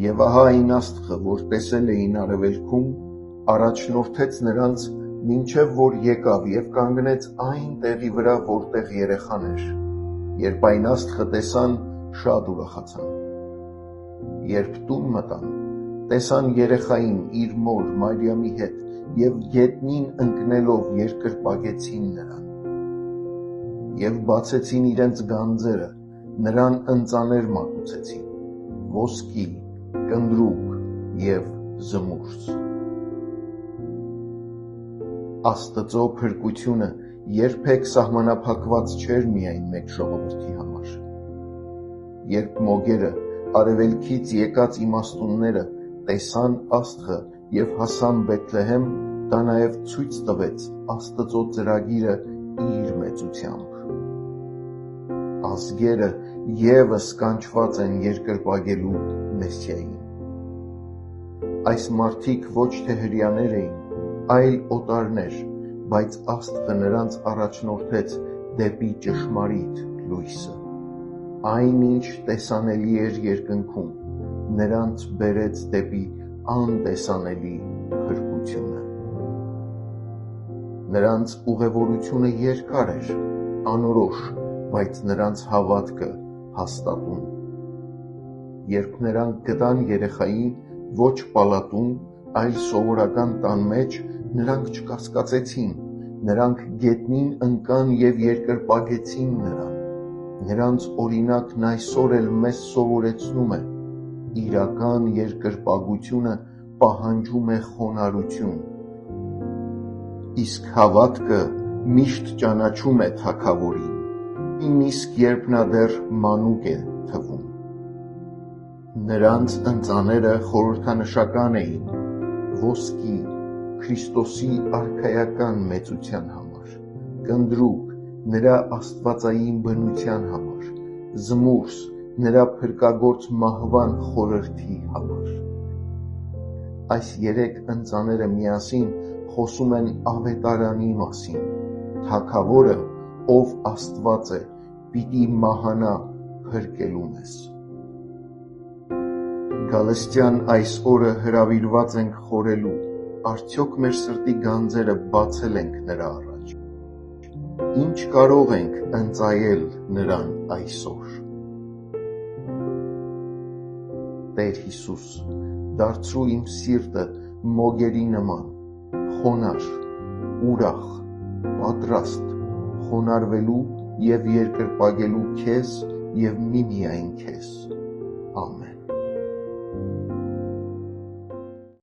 Եվ ահա այն աստղը, որ տեսել էին արևելքում, առաջնորդեց նրանց, մինչև որ եկավ և կանգնեց այն տեղի վրա, որտեղ երեխան էր։ Երբ այն աստղը տեսան, շատ ուրախացան։ Երբ տուն մտան, տեսան երեխային իր մոր Մարիամի հետ և գետնին ընկնելով երկրպագեցին նրան։ Եվ բացեցին իրենց գանձերը, նրան ընծաներ մատուցեցին, ոսկի, կնդրուկ և զմուրս։ Աստծո փրկությունը երբեք սահմանափակված չէր միայն մեկ ժողովրդի համար։ Երբ մոգերը, արևելքից եկած իմաստունները տեսան աստղը և հասան Բեթլեհեմ, դա նաև ցույց տվեց Աստծո ծրագիրը իր մեծությամբ։ Ազգերը ևս կանչված են երկրպագելու Մեսիային։ Այս մարդիկ ոչ թե հրեաներ էին, այլ օտարներ, բայց աստղը նրանց առաջնորդեց դեպի ճշմարիտ լույսը։ Այն, ինչ տեսանելի էր երկնքում, նրանց բերեց դեպի անտեսանելի փրկությունը։ Նրանց ուղևորությունը երկար էր, անորոշ, բայց նրանց հավատքը հաստատուն։ Երբ նրանք գտան երեխային ոչ պալատում, այլ սովորական տան մեջ, նրանք չկասկածեցին, նրանք գետնին ընկան և երկրպագեցին նրան։ Նրանց օրինակն այսօր էլ մեզ սովորեցնում է. իրական երկրպագությունը պահանջում է խոնարհություն, իսկ հավատքը միշտ ճանաչում է թագավորին, նույնիսկ երբ նա դեռ մանուկ է թվում։ Նրանց ընծաները խորհրդանշական էին ոսկի, Քրիստոսի արքայական մեծության համար, կնդրուկ, նրա աստվածային բնության համար, զմուրս, նրա փրկագործ մահվան խորհրդի համար։ Այս երեք ընծաները միասին խոսում են ավետարանի մասին, թագավորը, ով Աստված է, պիտի մահանա փրկելու մեզ։ Գալստյան այս օրը հրավիրված ենք խորելու, արդյոք մեր սրտի գանձերը բացել ենք նրա առաջ։ Ինչ կարող ենք ընծայել նրան այսօր։ Տեր Հիսուս, դարձրու իմ սիրտը մոգերի նման, խոնարհ, ուրախ, պատրաստ խոնարհվելու և երկրպագելու քեզ և միմիայն քեզ։ Ամեն։